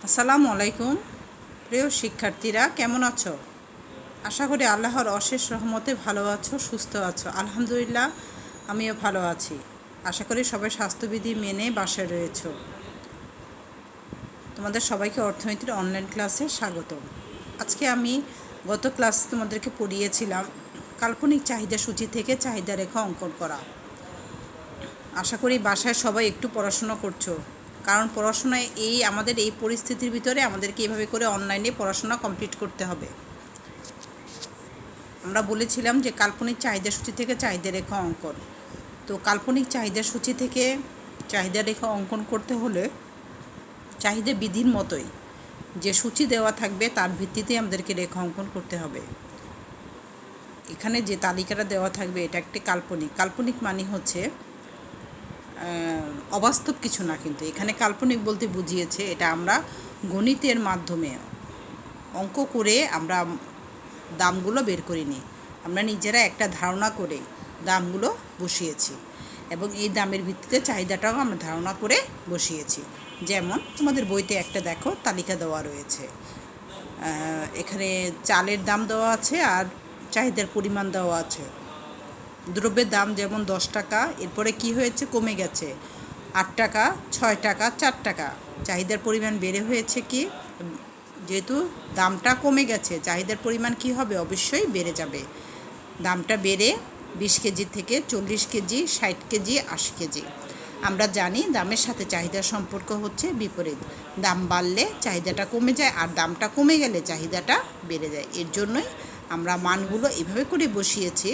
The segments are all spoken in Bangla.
আসসালামু আলাইকুম। প্রিয় শিক্ষার্থীরা, কেমন আছো? আশা করি আল্লাহর অশেষ রহমতে ভালো আছো, সুস্থ আছো। আলহামদুলিল্লাহ, আমিও ভালো আছি। আশা করি সবাই স্বাস্থ্যবিধি মেনে বাসায় রয়েছো। তোমাদের সবাইকে অর্থনীতির অনলাইন ক্লাসে স্বাগত। আজকে আমি গত ক্লাস তোমাদেরকে পড়িয়েছিলাম কাল্পনিক চাহিদা সূচি থেকে চাহিদা রেখা অঙ্কন করা। আশা করি বাসায় সবাই একটু পড়াশোনা করছো, কারণ পড়াশোনায় আমাদের এই পরিস্থিতির ভিতরে আমাদেরকে এভাবে করে অনলাইনে পড়াশোনা কমপ্লিট করতে হবে। আমরা বলেছিলাম যে কাল্পনিক চাহিদা সূচি থেকে চাহিদা রেখা অঙ্কন। তো কাল্পনিক চাহিদা সূচি থেকে চাহিদা রেখা অঙ্কন করতে হলে চাহিদা বিধির মতোই যে সূচি দেওয়া থাকবে তার ভিত্তিতে আমাদেরকে রেখা অঙ্কন করতে হবে। এখানে যে তালিকাটা দেওয়া থাকবে এটা একটি কাল্পনিক মানে হচ্ছে অবাস্তব কিছু না, কিন্তু এখানে কাল্পনিক বলতে বুঝিয়েছে এটা আমরা গণিতের মাধ্যমে অঙ্ক করে আমরা দামগুলো বের করিনি, আমরা নিজেরা একটা ধারণা করে দামগুলো বসিয়েছি এবং এই দামের ভিত্তিতে চাহিদাটাও আমরা ধারণা করে বসিয়েছি। যেমন তোমাদের বইতে একটা দেখো তালিকা দেওয়া রয়েছে, এখানে চালের দাম দেওয়া আছে আর চাহিদার পরিমাণ দেওয়া আছে। দ্রব্যের দাম যেমন 10 টাকা, এরপরে কি হয়েছে, কমে গেছে 8 টাকা, 6 টাকা, 4 টাকা। চাহিদার পরিমাণ বেড়ে হয়েছে কি, যেহেতু দামটা কমে গেছে চাহিদার পরিমাণ কি হবে, অবশ্যই বেড়ে যাবে। দামটা বেড়ে 20 কেজি থেকে 40 কেজি, 60 কেজি, 80 কেজি। আমরা জানি দামের সাথে চাহিদার সম্পর্ক হচ্ছে বিপরীত। দাম বাড়লে চাহিদাটা কমে যায় আর দামটা কমে গেলে চাহিদাটা বেড়ে যায়। এর জন্যই আমরা মানগুলো এভাবে করে বসিয়েছি।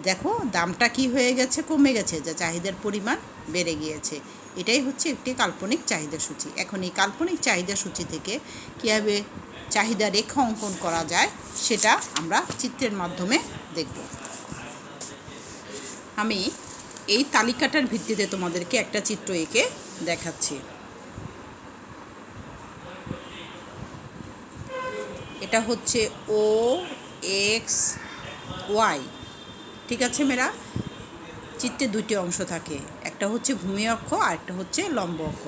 দেখো দামটা কি হয়ে গেছে, কমে গেছে, যা চাহিদার পরিমাণ বেড়ে গিয়েছে। এটাই হচ্ছে একটি কাল্পনিক চাহিদা সূচি। এখন এই কাল্পনিক চাহিদা সূচি থেকে কীভাবে চাহিদা রেখা অঙ্কন করা যায় সেটা আমরা চিত্রের মাধ্যমে দেখব। আমি এই তালিকাটার ভিত্তিতে তোমাদেরকে একটা চিত্র এঁকে দেখাচ্ছি। এটা হচ্ছে ও এক্স ওয়াই, ঠিক আছে মেয়েরা? চিত্রে দুটি অংশ থাকে, একটা হচ্ছে ভূমি অক্ষ আর একটা হচ্ছে লম্ব অক্ষ।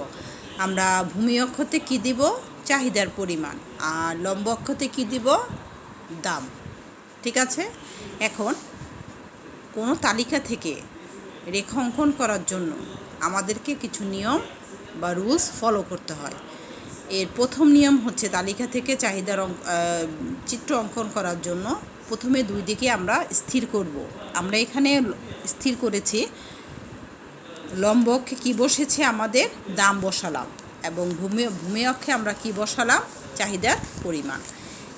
আমরা ভূমি অক্ষতে কী দিব, চাহিদার পরিমাণ, আর লম্ব অক্ষতে কী দিব, দাম, ঠিক আছে? এখন কোনো তালিকা থেকে রেখা অঙ্কন করার জন্য আমাদেরকে কিছু নিয়ম বা রুলস ফলো করতে হয়। এর প্রথম নিয়ম হচ্ছে তালিকা থেকে চাহিদার চিত্র অঙ্কন করার জন্য প্রথমে দুই দিকে আমরা স্থির করব। আমরা এখানে স্থির করেছি লম্ব অক্ষে কী বসেছে, আমাদের দাম বসালাম, এবং ভূমি অক্ষে আমরা কি বসালাম, চাহিদার পরিমাণ।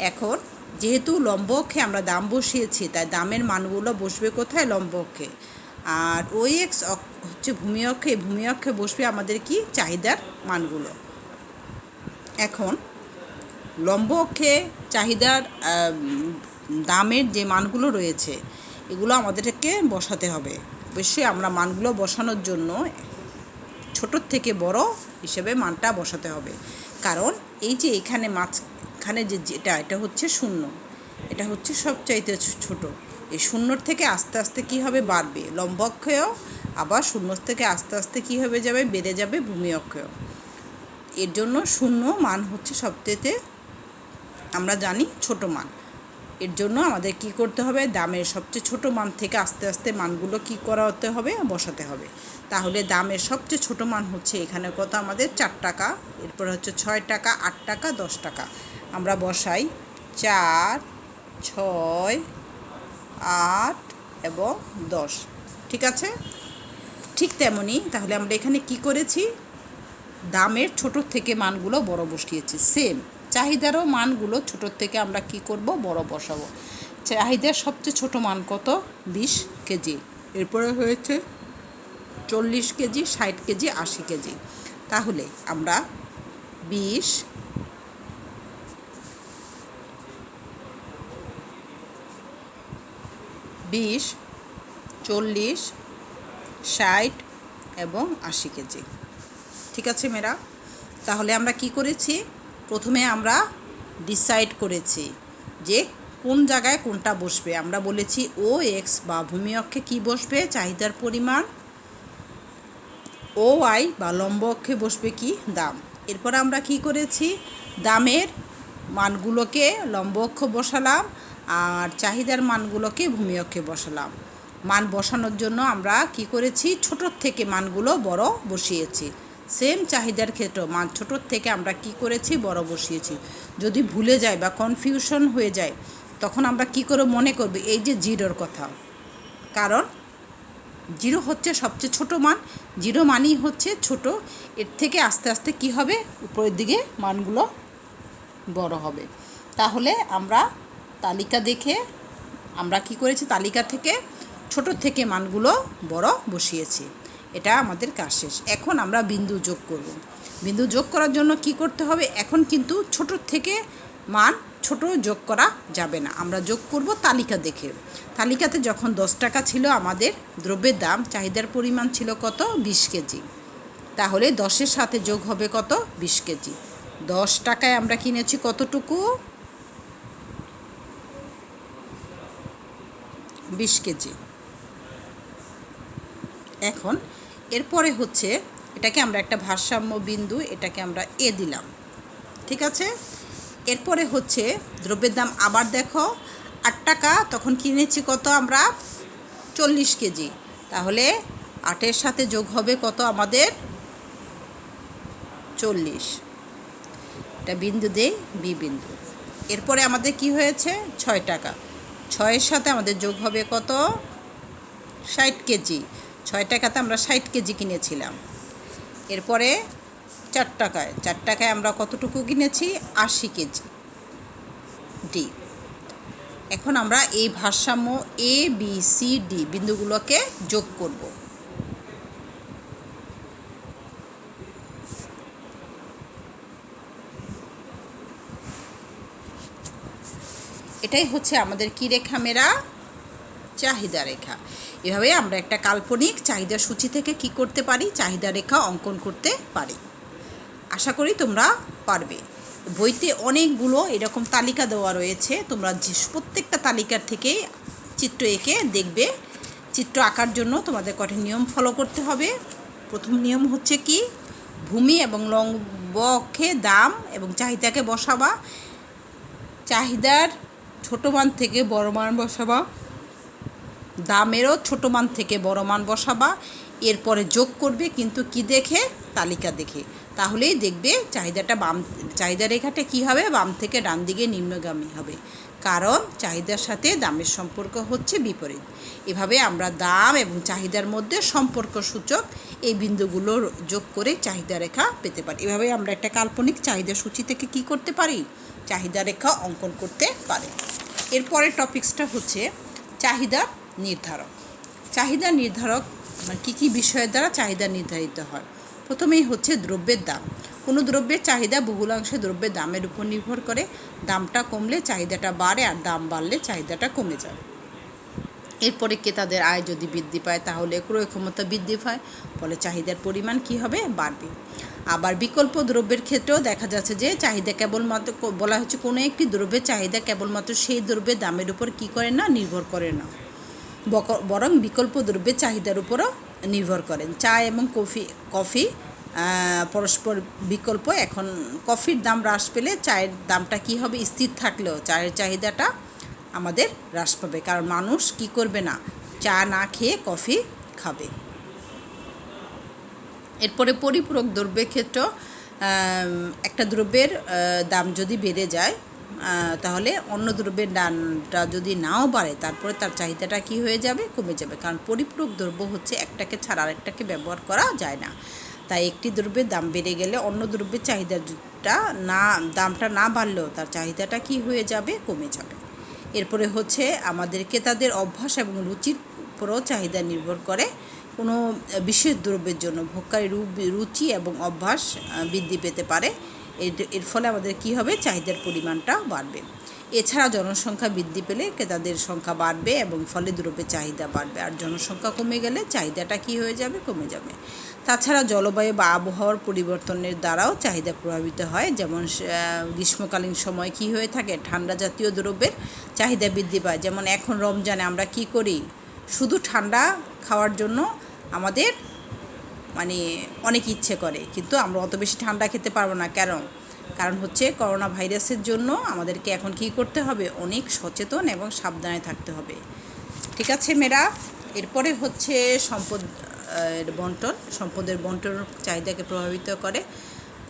এখন যেহেতু লম্ব অক্ষে আমরা দাম বসিয়েছি তাই দামের মানগুলো বসবে কোথায়, লম্ব অক্ষে। আর ওই এক্স হচ্ছে ভূমি অক্ষে বসবে আমাদের কি, চাহিদার মানগুলো। এখন লম্ব অক্ষে চাহিদার দামের যে মানগুলো রয়েছে এগুলো আমাদেরকে বসাতে হবে। অবশ্যই আমরা মানগুলো বসানোর জন্য ছোটোর থেকে বড় হিসেবে মানটা বসাতে হবে, কারণ এই যে এখানে মাঝখানে এটা হচ্ছে শূন্য, এটা হচ্ছে সবচাইতে ছোট। এই শূন্যর থেকে আস্তে আস্তে কী হবে, বাড়বে লম্ব অক্ষেও, আবার শূন্য থেকে আস্তে আস্তে কী হবে, যাবে, বেড়ে যাবে ভূমি অক্ষেও। এর জন্য শূন্য মান হচ্ছে সবচেয়ে আমরা জানি ছোট মান। এর জন্য আমাদের কি করতে হবে, দামের সবচেয়ে ছোট মান থেকে আস্তে আস্তে মানগুলো কি করাতে হবে, বসাতে হবে। তাহলে দামের সবচেয়ে ছোট মান হচ্ছে এখানে কত, আমাদের 4 টাকা, এরপর হচ্ছে 6 টাকা, 8 টাকা, 10 টাকা। আমরা বসাই 4, 6, 8 এবং 10, ঠিক আছে? ঠিক তেমনই তাহলে আমরা এখানে কি করেছি, দামের ছোট থেকে মানগুলো বড় বসিয়েছি। সেম চাহিদারও মানগুলো ছোট থেকে আমরা কি করব, বড় বসাবো। চাহিদার সবচেয়ে ছোট মান কত, 20 কেজি, এরপরে হয়েছে 40 কেজি, 60 কেজি, 80 কেজি। তাহলে আমরা 20, 40, 60 এবং 80 কেজি, ঠিক আছে মেয়েরা? তাহলে আমরা কি করেছি, প্রথমে আমরা ডিসাইড করেছি যে কোন জায়গায় কোনটা বসবে। আমরা বলেছি ও এক্স বা ভূমি অক্ষে কী বসবে, চাহিদার পরিমাণ, ও ওয়াই বা লম্ব অক্ষে বসবে কি, দাম। এরপর আমরা কি করেছি, দামের মানগুলোকে লম্ব অক্ষ বসালাম আর চাহিদার মানগুলোকে ভূমি অক্ষে বসালাম। মান বসানোর জন্য আমরা কি করেছি, ছোটোর থেকে মানগুলো বড় বসিয়েছি। সেম চাহিদার ক্ষেত্রেও মান ছোটোর থেকে আমরা কি করেছি, বড় বসিয়েছি। যদি ভুলে যায় বা কনফিউশন হয়ে যায় তখন আমরা কি করে মনে করব এই যে জিরোর কথা, কারণ জিরো হচ্ছে সবচেয়ে ছোট মান, জিরো মানই হচ্ছে ছোট। এর থেকে আস্তে আস্তে কি হবে, উপরের দিকে মানগুলো বড় হবে। তাহলে আমরা তালিকা দেখে আমরা কি করেছি, তালিকা থেকে ছোট থেকে মানগুলো বড় বসিয়েছি। এটা আমাদের কাজ শেষ। এখন আমরা বিন্দু যোগ করব। বিন্দু যোগ করার জন্য কি করতে হবে, এখন কিন্তু ছোট থেকে মান ছোট যোগ করা যাবে না, আমরা যোগ করব তালিকা দেখে। তালিকাতে যখন 10 টাকা ছিল আমাদের দ্রব্যের দাম, চাহিদার পরিমাণ ছিল কত, 20 কেজি। তাহলে 10-এর সাথে যোগ হবে কত, 20 কেজি। 10 টাকায় আমরা কিনেছি কতটুকু, 20 কেজি। এখন এরপরে হচ্ছে এটাকে আমরা একটা ভারসাম্য বিন্দু, এটাকে আমরা এ দিলাম, ঠিক আছে। এরপরে হচ্ছে দ্রব্যের দাম আবার দেখো 8 টাকা, তখন কিনেছি কত আমরা, 40 কেজি। তাহলে 8-এর সাথে যোগ হবে কত আমাদের, 40। এটা বিন্দু দেই, বি বিন্দু। এরপরে আমাদের কি হয়েছে, 6 টাকা। 6-এর সাথে আমাদের যোগ হবে কত, 60 কেজি। 6 টাকাতে আমরা 60 কেজি কিনেছিলাম। এরপরে 4 টাকায়, 4 টাকায় আমরা কতটুকু কিনেছি, 80 কেজি, ডি। এখন আমরা এই ভারসাম্য এ বি সি ডি বিন্দুগুলোকে যোগ করব। এটাই হচ্ছে আমাদের কি রেখা মেরা, চাহিদা রেখা। এভাবে আমরা একটা কাল্পনিক চাহিদা সূচি থেকে কি করতে পারি, চাহিদা রেখা অঙ্কন করতে পারি। আশা করি তোমরা পারবে। বইতে অনেকগুলো এরকম তালিকা দেওয়া রয়েছে, তোমরা প্রত্যেকটা তালিকার থেকে চিত্র এঁকে দেখবে। চিত্র আঁকার জন্য তোমাদের কঠিন নিয়ম ফলো করতে হবে। প্রথম নিয়ম হচ্ছে কি, ভূমি এবং লম্ব অক্ষে দাম এবং চাহিদাকে বসাবা, চাহিদার ছোট মান থেকে বড় মান বসাবা, দামেরও ছোট মান থেকে বড় মান বসাবা। এরপরে যোগ করবে, কিন্তু কি দেখে, তালিকা দেখে। তাহলেই দেখবে চাহিদাটা চাহিদা রেখাটা কী হবে, বাম থেকে ডান দিকে নিম্নগামী হবে, কারণ চাহিদার সাথে দামের সম্পর্ক হচ্ছে বিপরীত। এভাবে আমরা দাম এবং চাহিদার মধ্যে সম্পর্ক সূচক এই বিন্দুগুলো যোগ করে চাহিদা রেখা পেতে পারি। এভাবে আমরা একটা কাল্পনিক চাহিদা সূচি থেকে কি করতে পারি, চাহিদা রেখা অঙ্কন করতে পারি। এরপরের টপিক্সটা হচ্ছে চাহিদা নির্ধারক। চাহিদা নির্ধারক কী কী বিষয়ের দ্বারা চাহিদা নির্ধারিত হয়। প্রথমেই হচ্ছে দ্রব্যের দাম। কোনো দ্রব্যের চাহিদা বহুলাংশে দ্রব্যের দামের উপর নির্ভর করে। দামটা কমলে চাহিদাটা বাড়ে, আর দাম বাড়লে চাহিদাটা কমে যায়। এরপরে ক্রেতাদের আয় যদি বৃদ্ধি পায় তাহলে ক্রয় ক্ষমতা বৃদ্ধি পায়, ফলে চাহিদার পরিমাণ কী হবে, বাড়বে। আবার বিকল্প দ্রব্যের ক্ষেত্রেও দেখা যাচ্ছে যে চাহিদা কেবলমাত্র, বলা হচ্ছে কোনো একটি দ্রব্যের চাহিদা কেবলমাত্র সেই দ্রব্যের দামের উপর কী করে না, নির্ভর করে না, বরং বিকল্প দ্রব্যের চাহিদার উপরও নির্ভর করেন। চা এবং কফি পরস্পর বিকল্প। এখন কফির দাম হ্রাস পেলে চায়ের দামটা কী হবে, স্থির থাকলেও চায়ের চাহিদাটা আমাদের হ্রাস পাবে, কারণ মানুষ কি করবে না, চা না খেয়ে কফি খাবে। এরপরে পরিপূরক দ্রব্যের ক্ষেত্রেও একটা দ্রব্যের দাম যদি বেড়ে যায় তাহলে অন্য দ্রব্যের দামটা যদি নাও বাড়ে তারপরে তার চাহিদাটা কি হয়ে যাবে, কমে যাবে, কারণ পরিপূরক দ্রব্য হচ্ছে একটাকে ছাড়া আরেকটাকে ব্যবহার করা যায় না। তাই একটি দ্রব্যের দাম বেড়ে গেলে অন্য দ্রব্যের দামটা না বাড়লেও তার চাহিদাটা কি হয়ে যাবে, কমে যাবে। এরপরে হচ্ছে আমাদের ক্রেতাদের অভ্যাস এবং রুচির উপরও চাহিদা নির্ভর করে। কোনো বিশেষ দ্রব্যের জন্য ভোক্তার রুচি এবং অভ্যাস বৃদ্ধি পেতে পারে। এর ফলে আমাদের কী হবে, চাহিদার পরিমাণটা বাড়বে। এছাড়া জনসংখ্যা বৃদ্ধি পেলে ক্রেতাদের সংখ্যা বাড়বে এবং ফলে দ্রব্যের চাহিদা বাড়বে, আর জনসংখ্যা কমে গেলে চাহিদাটা কী হয়ে যাবে, কমে যাবে। তাছাড়া জলবায়ু বা আবহাওয়ার পরিবর্তনের দ্বারাও চাহিদা প্রভাবিত হয়। যেমন গ্রীষ্মকালীন সময় কী হয়ে থাকে, ঠান্ডা জাতীয় দ্রব্যের চাহিদা বৃদ্ধি পায়। যেমন এখন রমজানে আমরা কি করি, শুধু ঠান্ডা খাওয়ার জন্য আমাদের অনেক ইচ্ছে করে, কিন্তু আমরা অত বেশি ঠান্ডা খেতে পারবো না। কারণ হচ্ছে করোনা ভাইরাসের জন্য আমাদেরকে এখন কী করতে হবে, অনেক সচেতন এবং সাবধানে থাকতে হবে। ঠিক আছে মেয়েরা, এরপরে হচ্ছে সম্পদের বন্টন চাহিদাকে প্রভাবিত করে।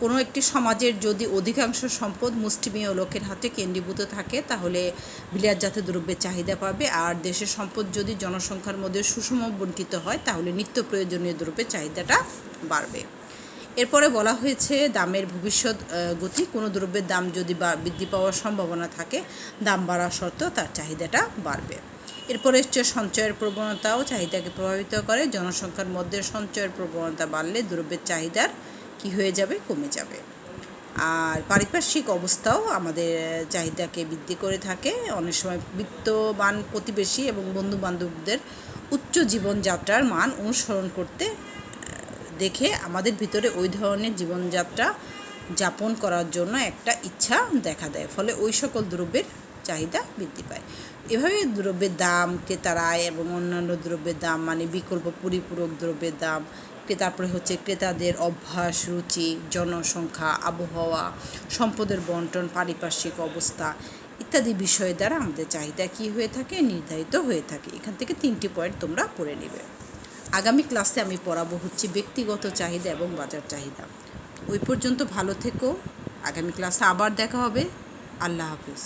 কোনো একটি সমাজের যদি অধিকাংশ সম্পদ মুষ্টিমেয় লোকের হাতে কেন্দ্রীভূত থাকে তাহলে বিলাসজাত দ্রব্যের চাহিদা পাবে, আর দেশের সম্পদ যদি জনসংখ্যার মধ্যে সুষম বণ্টিত হয় তাহলে নিত্য প্রয়োজনীয় দ্রব্যের চাহিদাটা বাড়বে। এরপরে বলা হয়েছে দামের ভবিষ্যৎ গতি। কোনো দ্রব্যের দাম যদি বৃদ্ধি পাওয়ার সম্ভাবনা থাকে, দাম বাড়া সত্ত্বেও তার চাহিদাটা বাড়বে। এরপরে হচ্ছে সঞ্চয়ের প্রবণতাও চাহিদাকে প্রভাবিত করে। জনসংখ্যার মধ্যে সঞ্চয়ের প্রবণতা বাড়লে দ্রব্যের চাহিদার কী হয়ে যাবে, কমে যাবে। আর পারিপার্শ্বিক অবস্থাও আমাদের চাহিদাকে বৃদ্ধি করে থাকে। অনেক সময় বিত্তবান প্রতিবেশী এবং বন্ধুবান্ধবদের উচ্চ জীবনযাত্রার মান অনুসরণ করতে দেখে আমাদের ভিতরে ওই ধরনের জীবনযাত্রা যাপন করার জন্য একটা ইচ্ছা দেখা দেয়, ফলে ওই সকল দ্রব্যের চাহিদা বৃদ্ধি পায়। এভাবে দ্রব্যের দাম, ক্রেতার আয় এবং অন্যান্য দ্রব্যের দাম মানে বিকল্প পরিপূরক দ্রব্যের দাম, তারপরে হচ্ছে ক্রেতাদের অভ্যাস, রুচি, জনসংখ্যা, আবহাওয়া, সম্পদের বন্টন, পারিপার্শ্বিক অবস্থা ইত্যাদি বিষয়ের দ্বারা আমাদের চাহিদা কী হয়ে থাকে, নির্ধারিত হয়ে থাকে। এখান থেকে 3টি পয়েন্ট তোমরা পড়ে নেবে। আগামী ক্লাসে আমি পড়াবো হচ্ছে ব্যক্তিগত চাহিদা এবং বাজার চাহিদা। ওই পর্যন্ত ভালো থেকো। আগামী ক্লাসে আবার দেখা হবে। আল্লাহ হাফিজ।